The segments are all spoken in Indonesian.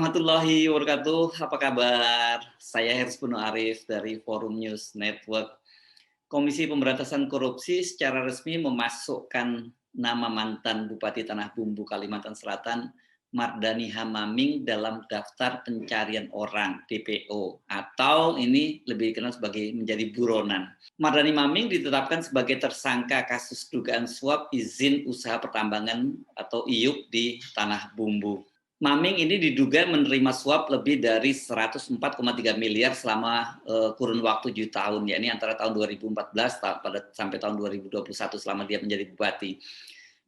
warahmatullahi wabarakatuh. Apa kabar? Saya Herspono Arif dari Forum News Network. Komisi Pemberantasan Korupsi secara resmi memasukkan nama mantan Bupati Tanah Bumbu Kalimantan Selatan, Mardani Hamaming dalam daftar pencarian orang (DPO) atau ini lebih dikenal sebagai menjadi buronan. Mardani Maming ditetapkan sebagai tersangka kasus dugaan suap izin usaha pertambangan atau IUP di Tanah Bumbu. Maming ini diduga menerima suap lebih dari 104,3 miliar selama kurun waktu 7 tahun, yakni antara tahun 2014 sampai tahun 2021 selama dia menjadi bupati.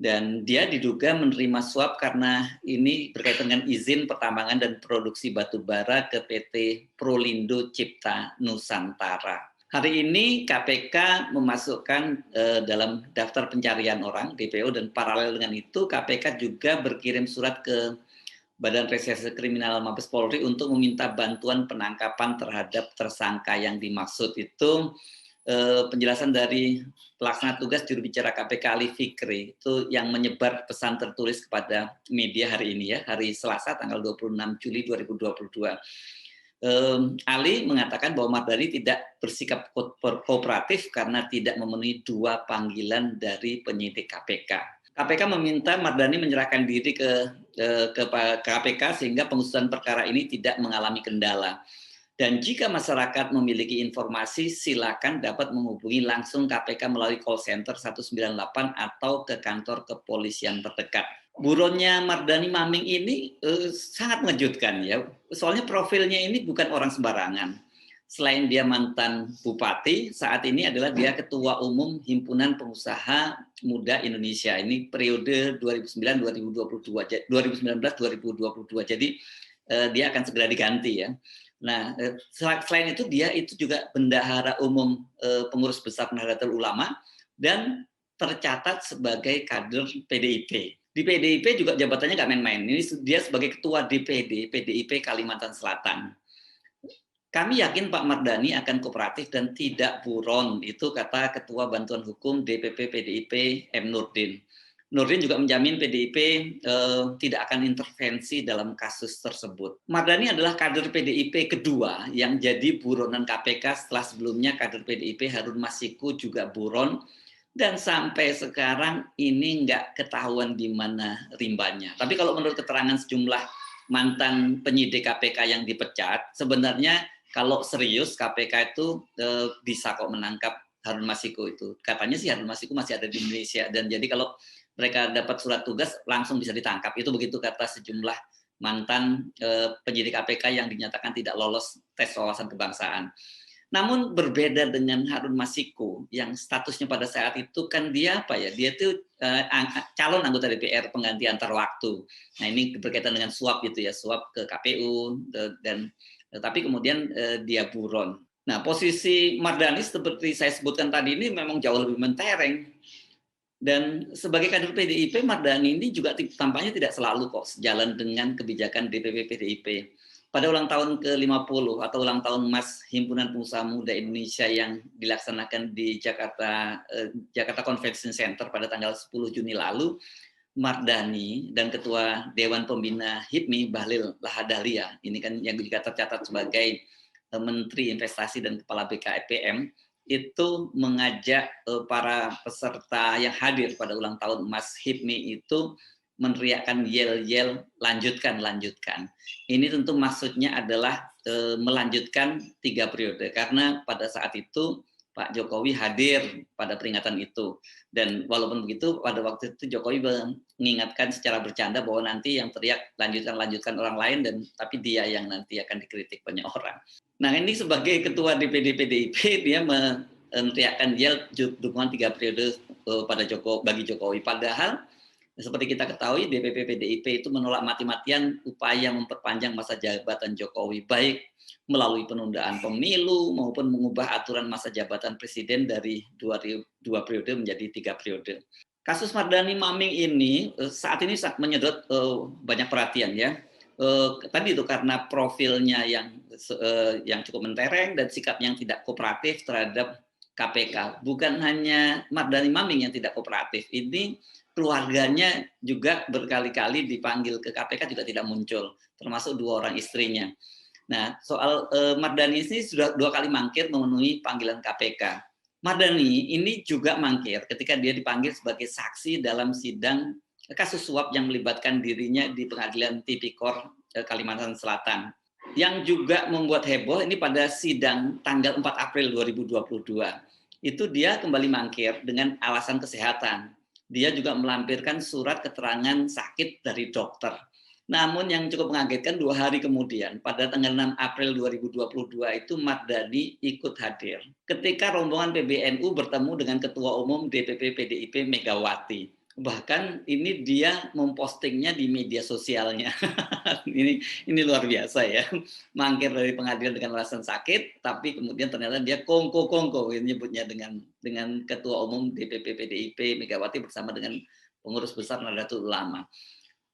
Dan dia diduga menerima suap karena ini berkaitan dengan izin pertambangan dan produksi batu bara ke PT Prolindo Cipta Nusantara. Hari ini KPK memasukkan dalam daftar pencarian orang (DPO) dan paralel dengan itu KPK juga berkirim surat ke Badan Reserse Kriminal Mabes Polri untuk meminta bantuan penangkapan terhadap tersangka yang dimaksud. Itu penjelasan dari pelaksana tugas juru bicara KPK Ali Fikri, itu yang menyebar pesan tertulis kepada media hari ini ya, hari Selasa tanggal 26 Juli 2022. Ali mengatakan bahwa Mardani tidak bersikap kooperatif karena tidak memenuhi 2 panggilan dari penyidik KPK. KPK meminta Mardani menyerahkan diri ke KPK sehingga pengusutan perkara ini tidak mengalami kendala. Dan jika masyarakat memiliki informasi, silakan dapat menghubungi langsung KPK melalui call center 198 atau ke kantor kepolisian terdekat. Buronnya Mardani Maming ini sangat mengejutkan ya. Soalnya profilnya ini bukan orang sembarangan. Selain dia mantan bupati, saat ini adalah dia ketua umum Himpunan Pengusaha Muda Indonesia. Ini periode 2019-2022. Jadi dia akan segera diganti ya. Nah, selain itu dia itu juga bendahara umum pengurus besar Nahdlatul Ulama dan tercatat sebagai kader PDIP. Di PDIP juga jabatannya nggak main-main. Ini dia sebagai ketua DPD PDIP Kalimantan Selatan. Kami yakin Pak Mardani akan kooperatif dan tidak buron, itu kata Ketua Bantuan Hukum DPP PDIP M. Nurdin. Nurdin juga menjamin PDIP tidak akan intervensi dalam kasus tersebut. Mardani adalah kader PDIP kedua yang jadi buronan KPK setelah sebelumnya kader PDIP Harun Masiku juga buron, dan sampai sekarang ini nggak ketahuan di mana rimbanya. Tapi kalau menurut keterangan sejumlah mantan penyidik KPK yang dipecat, sebenarnya kalau serius KPK itu bisa kok menangkap Harun Masiku itu. Katanya sih Harun Masiku masih ada di Indonesia, dan jadi kalau mereka dapat surat tugas langsung bisa ditangkap. Itu begitu kata sejumlah mantan penyidik KPK yang dinyatakan tidak lolos tes wawasan kebangsaan. Namun berbeda dengan Harun Masiku yang statusnya pada saat itu kan dia apa ya? Dia itu calon anggota DPR pengganti antar waktu. Nah, ini berkaitan dengan suap gitu ya, suap ke KPU dan tapi kemudian dia buron. Nah, posisi Mardani seperti saya sebutkan tadi ini memang jauh lebih mentereng. Dan sebagai kader PDIP, Mardani ini juga tampaknya tidak selalu kok sejalan dengan kebijakan DPP PDIP. Pada ulang tahun ke-50 atau ulang tahun Mas Himpunan Pengusaha Muda Indonesia yang dilaksanakan di Jakarta Convention Center pada tanggal 10 Juni lalu, Mardani dan Ketua Dewan Pembina HIPMI Bahlil Lahadalia, ini kan yang juga tercatat sebagai Menteri Investasi dan Kepala BKPM, itu mengajak para peserta yang hadir pada ulang tahun Mas HIPMI itu meneriakkan yel-yel lanjutkan. Ini tentu maksudnya adalah melanjutkan 3 periode, karena pada saat itu Pak Jokowi hadir pada peringatan itu. Dan walaupun begitu, pada waktu itu Jokowi mengingatkan secara bercanda bahwa nanti yang teriak lanjutkan orang lain, dan tapi dia yang nanti akan dikritik banyak orang. Nah, ini sebagai ketua DPD PDIP, dia meneriakkan yel dukungan 3 periode bagi Jokowi. Padahal seperti kita ketahui, DPP PDIP itu menolak mati-matian upaya memperpanjang masa jabatan Jokowi, baik melalui penundaan pemilu maupun mengubah aturan masa jabatan presiden dari 2 periode menjadi 3 periode. Kasus Mardani Maming ini saat ini menyedot banyak perhatian ya. Tadi itu karena profilnya yang cukup mentereng dan sikap yang tidak kooperatif terhadap KPK. Bukan hanya Mardhani Maming yang tidak kooperatif, ini keluarganya juga berkali-kali dipanggil ke KPK juga tidak muncul, termasuk 2 orang istrinya. Nah, soal Mardhani ini sudah 2 kali mangkir memenuhi panggilan KPK. Mardhani ini juga mangkir ketika dia dipanggil sebagai saksi dalam sidang kasus suap yang melibatkan dirinya di Pengadilan Tipikor Kalimantan Selatan. Yang juga membuat heboh ini pada sidang tanggal 4 April 2022. Itu dia kembali mangkir dengan alasan kesehatan. Dia juga melampirkan surat keterangan sakit dari dokter. Namun yang cukup mengagetkan 2 hari kemudian, pada tanggal 6 April 2022 itu Mardhani ikut hadir. Ketika rombongan PBNU bertemu dengan Ketua Umum DPP PDIP Megawati. Bahkan ini dia mempostingnya di media sosialnya. ini luar biasa ya. Mangkir dari pengadilan dengan alasan sakit, tapi kemudian ternyata dia kongko-kongko nyebutnya dengan Ketua Umum DPP PDIP Megawati bersama dengan pengurus besar Nahdlatul Ulama.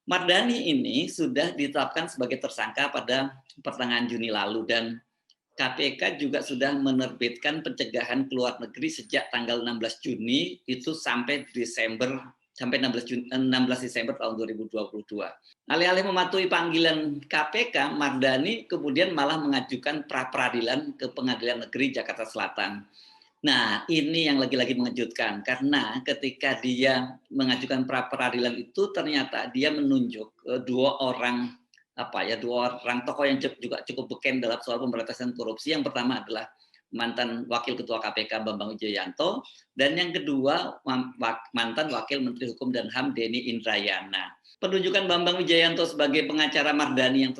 Mardhani ini sudah ditetapkan sebagai tersangka pada pertengahan Juni lalu dan KPK juga sudah menerbitkan pencegahan keluar negeri sejak tanggal 16 Juni itu sampai 16 Desember tahun 2022. Alih-alih mematuhi panggilan KPK, Mardhani kemudian malah mengajukan pra-peradilan ke Pengadilan Negeri Jakarta Selatan. Nah, ini yang lagi-lagi mengejutkan karena ketika dia mengajukan pra-peradilan itu ternyata dia menunjuk 2 orang tokoh yang juga cukup beken dalam soal pemberantasan korupsi. Yang pertama adalah mantan Wakil Ketua KPK Bambang Wijoyanto, dan yang kedua mantan Wakil Menteri Hukum dan HAM Denny Indrayana. Penunjukan Bambang Wijoyanto sebagai pengacara Mardhani yang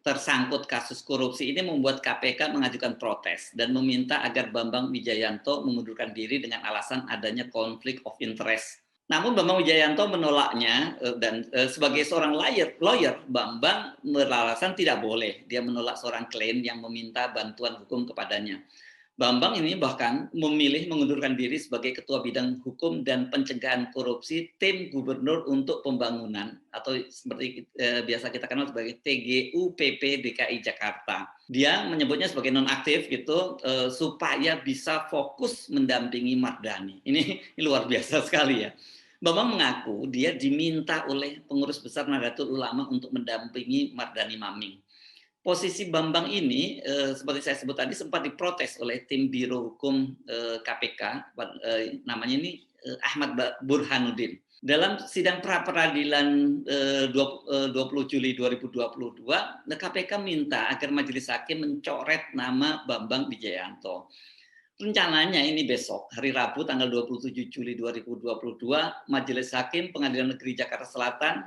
tersangkut kasus korupsi ini membuat KPK mengajukan protes dan meminta agar Bambang Wijoyanto mengundurkan diri dengan alasan adanya konflik of interest. Namun Bambang Wijoyanto menolaknya dan sebagai seorang lawyer Bambang beralasan tidak boleh. Dia menolak seorang klien yang meminta bantuan hukum kepadanya. Bambang ini bahkan memilih mengundurkan diri sebagai Ketua Bidang Hukum dan Pencegahan Korupsi Tim Gubernur untuk Pembangunan atau seperti biasa kita kenal sebagai TGUPP DKI Jakarta. Dia menyebutnya sebagai nonaktif gitu supaya bisa fokus mendampingi Mardhani. Ini luar biasa sekali ya. Bambang mengaku dia diminta oleh pengurus besar Nahdlatul Ulama untuk mendampingi Mardhani Maming. Posisi Bambang ini, seperti saya sebut tadi, sempat diprotes oleh tim Biro Hukum KPK, namanya ini Ahmad Burhanuddin. Dalam sidang pra-peradilan 20 Juli 2022, KPK minta agar majelis hakim mencoret nama Bambang Wijoyanto. Rencananya ini besok, hari Rabu tanggal 27 Juli 2022, Majelis Hakim Pengadilan Negeri Jakarta Selatan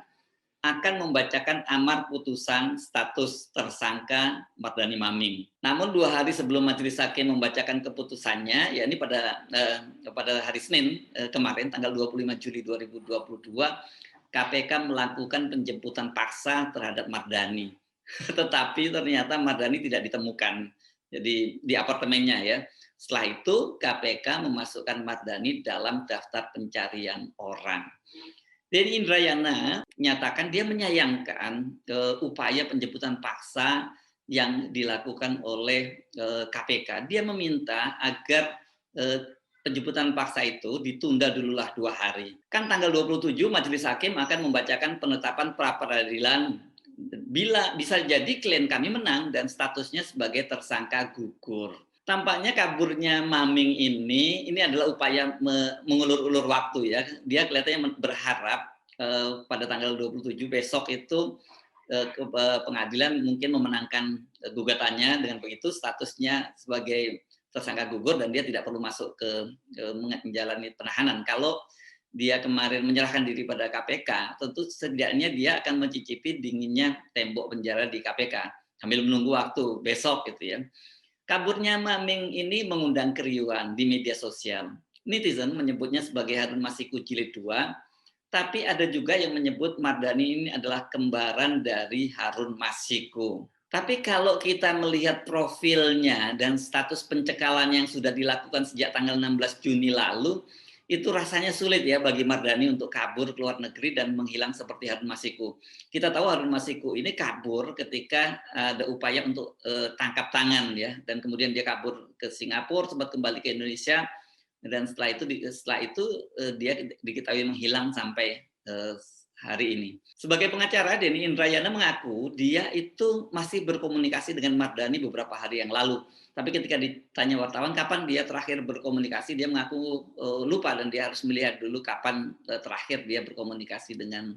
akan membacakan amar putusan status tersangka Mardhani Maming. Namun 2 hari sebelum Majelis Hakim membacakan keputusannya, yakni pada hari Senin kemarin, tanggal 25 Juli 2022, KPK melakukan penjemputan paksa terhadap Mardhani. Tetapi ternyata Mardhani tidak ditemukan. Jadi di apartemennya ya. Setelah itu KPK memasukkan Mardhani dalam daftar pencarian orang. Denny Indrayana menyatakan dia menyayangkan upaya penjemputan paksa yang dilakukan oleh KPK. Dia meminta agar penjemputan paksa itu ditunda dululah 2 hari. Kan tanggal 27 Majelis Hakim akan membacakan penetapan pra-peradilan. Bila bisa jadi klien kami menang dan statusnya sebagai tersangka gugur. Tampaknya kaburnya Maming ini adalah upaya mengulur-ulur waktu ya. Dia kelihatannya berharap pada tanggal 27 besok itu pengadilan mungkin memenangkan gugatannya, dengan begitu statusnya sebagai tersangka gugur dan dia tidak perlu masuk ke menjalani penahanan. Kalau dia kemarin menyerahkan diri pada KPK, tentu setidaknya dia akan mencicipi dinginnya tembok penjara di KPK sambil menunggu waktu besok gitu ya. Kaburnya Maming ini mengundang keriuhan di media sosial. Netizen menyebutnya sebagai Harun Masiku Jilid 2, tapi ada juga yang menyebut Mardhani ini adalah kembaran dari Harun Masiku. Tapi kalau kita melihat profilnya dan status pencekalan yang sudah dilakukan sejak tanggal 16 Juni lalu, itu rasanya sulit ya bagi Mardhani untuk kabur ke luar negeri dan menghilang seperti Harun Masiku. Kita tahu Harun Masiku ini kabur ketika ada upaya untuk tangkap tangan ya, dan kemudian dia kabur ke Singapura, sempat kembali ke Indonesia, dan setelah itu dia diketahui menghilang sampai hari ini. Sebagai pengacara, Denny Indrayana mengaku dia itu masih berkomunikasi dengan Mardhani beberapa hari yang lalu. Tapi ketika ditanya wartawan kapan dia terakhir berkomunikasi, dia mengaku lupa dan dia harus melihat dulu kapan terakhir dia berkomunikasi dengan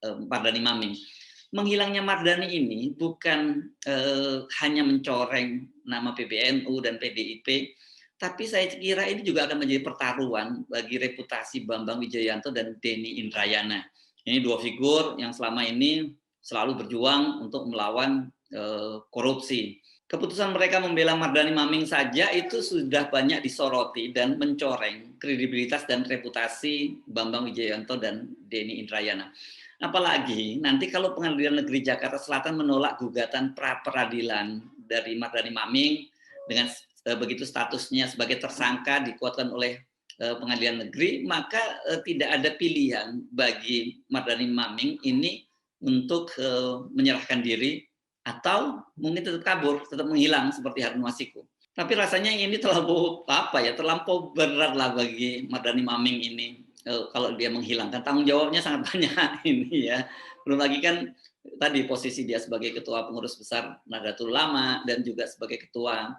Mardhani Maming. Menghilangnya Mardhani ini bukan hanya mencoreng nama PBNU dan PDIP, tapi saya kira ini juga akan menjadi pertaruhan bagi reputasi Bambang Wijoyanto dan Denny Indrayana. Ini dua figur yang selama ini selalu berjuang untuk melawan korupsi. Keputusan mereka membela Mardhani Maming saja itu sudah banyak disoroti dan mencoreng kredibilitas dan reputasi Bambang Wijoyanto dan Denny Indrayana. Apalagi nanti kalau Pengadilan Negeri Jakarta Selatan menolak gugatan pra-peradilan dari Mardhani Maming dengan begitu statusnya sebagai tersangka dikuatkan oleh Pengadilan Negeri, maka tidak ada pilihan bagi Mardhani Maming ini untuk menyerahkan diri atau mungkin tetap kabur, tetap menghilang seperti Harun Masiku. Tapi rasanya ini terlampau berat lah bagi Mardhani Maming ini kalau dia menghilangkan. Tanggung jawabnya sangat banyak ini ya. Belum lagi kan tadi posisi dia sebagai ketua pengurus besar Nahdlatul Ulama dan juga sebagai ketua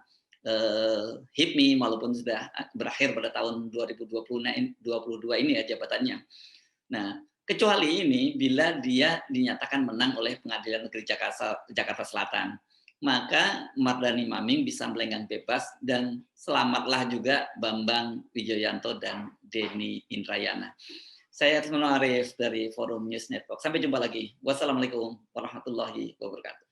HIPMI walaupun sudah berakhir pada tahun 2022 ini ya jabatannya. Nah, kecuali ini bila dia dinyatakan menang oleh Pengadilan Negeri Jakarta Selatan, maka Mardhani Maming bisa melenggang bebas dan selamatlah juga Bambang Wijoyanto dan Denny Indrayana. Saya Harismono Arif dari Forum News Network. Sampai jumpa lagi. Wassalamualaikum warahmatullahi wabarakatuh.